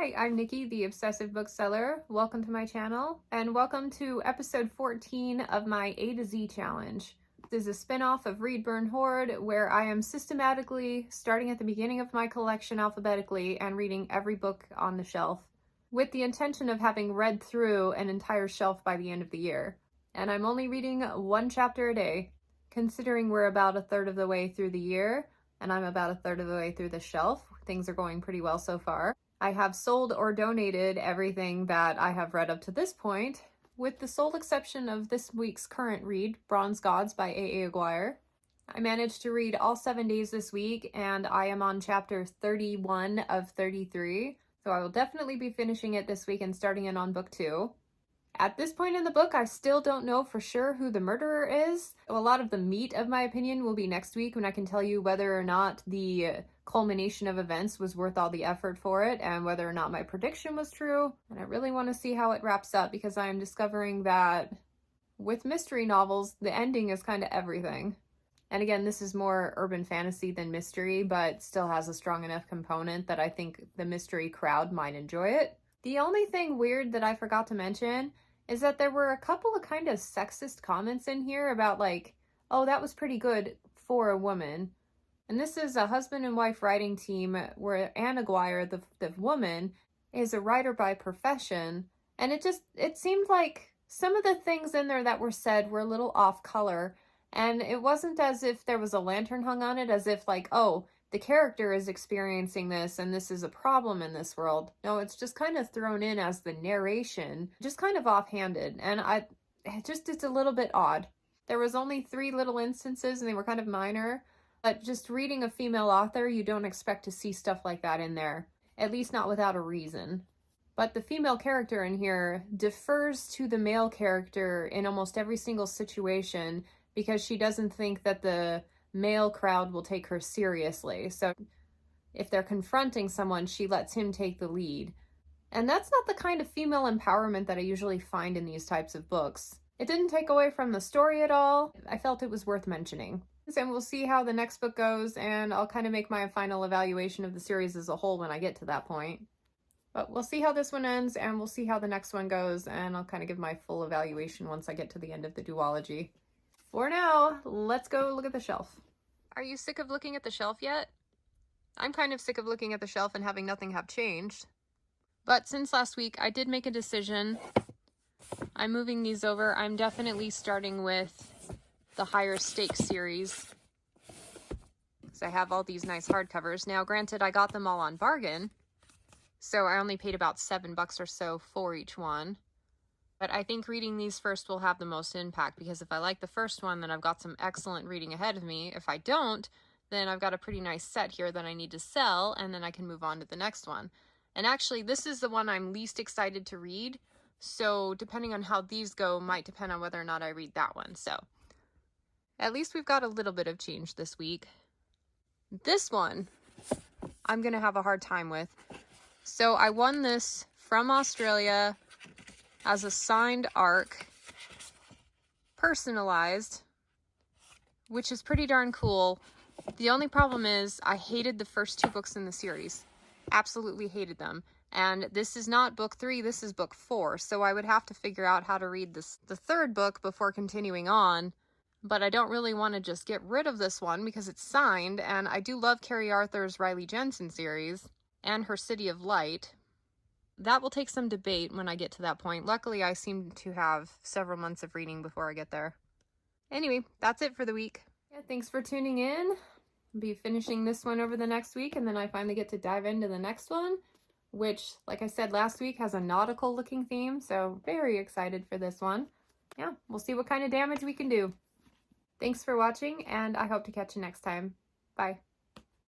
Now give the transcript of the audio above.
Hi, I'm Nikki, the Obsessive Bookseller. Welcome to my channel, and welcome to episode 14 of my A to Z challenge. This is a spin-off of Read, Burn, Hoard, where I am systematically starting at the beginning of my collection alphabetically and reading every book on the shelf, with the intention of having read through an entire shelf by the end of the year. And I'm only reading one chapter a day, considering we're about a third of the way through the year, and I'm about a third of the way through the shelf. Things are going pretty well so far. I have sold or donated everything that I have read up to this point, with the sole exception of this week's current read, Bronze Gods by A.A. Aguirre. I managed to read all 7 days this week, and I am on chapter 31 of 33, so I will definitely be finishing it this week and starting in on book 2. At this point in the book, I still don't know for sure who the murderer is. A lot of the meat of my opinion will be next week when I can tell you whether or not the culmination of events was worth all the effort for it and whether or not my prediction was true. And I really want to see how it wraps up because I am discovering that with mystery novels, the ending is kind of everything. And again, this is more urban fantasy than mystery, but still has a strong enough component that I think the mystery crowd might enjoy it. The only thing weird that I forgot to mention is that there were a couple of kind of sexist comments in here about like, oh, that was pretty good for a woman. And this is a husband and wife writing team where Anne Aguirre, the woman, is a writer by profession. And it seemed like some of the things in there that were said were a little off color. And it wasn't as if there was a lantern hung on it, as if like, oh, the character is experiencing this and this is a problem in this world. No, it's just kind of thrown in as the narration, just kind of offhanded. And it's a little bit odd. There was only 3 little instances and they were kind of minor, but just reading a female author, you don't expect to see stuff like that in there, at least not without a reason. But the female character in here defers to the male character in almost every single situation because she doesn't think that the male crowd will take her seriously. So if they're confronting someone, she lets him take the lead. And that's not the kind of female empowerment that I usually find in these types of books. It didn't take away from the story at all. I felt it was worth mentioning. And we'll see how the next book goes, and I'll kind of make my final evaluation of the series as a whole when I get to that point. But we'll see how this one ends, and we'll see how the next one goes, and I'll kind of give my full evaluation once I get to the end of the duology. For now, let's go look at the shelf. Are you sick of looking at the shelf yet? I'm kind of sick of looking at the shelf and having nothing have changed. But since last week, I did make a decision. I'm moving these over. I'm definitely starting with the higher stakes series, because I have all these nice hardcovers. Now, granted, I got them all on bargain, so I only paid about $7 or so for each one. But I think reading these first will have the most impact, because if I like the first one, then I've got some excellent reading ahead of me. If I don't, then I've got a pretty nice set here that I need to sell, and then I can move on to the next one. And actually, this is the one I'm least excited to read, so depending on how these go might depend on whether or not I read that one. So at least we've got a little bit of change this week. This one, I'm going to have a hard time with. So I won this from Australia as a signed ARC, personalized, which is pretty darn cool. The only problem is I hated the first 2 books in the series. Absolutely hated them. And this is not book 3, this is book 4. So I would have to figure out how to read the 3rd book before continuing on. But I don't really want to just get rid of this one because it's signed, and I do love Carrie Arthur's Riley Jensen series and her City of Light. That will take some debate when I get to that point. Luckily, I seem to have several months of reading before I get there. Anyway, that's it for the week. Yeah, thanks for tuning in. I'll be finishing this one over the next week, and then I finally get to dive into the next one, which, like I said last week, has a nautical looking theme, so very excited for this one. Yeah, we'll see what kind of damage we can do. Thanks for watching, and I hope to catch you next time. Bye.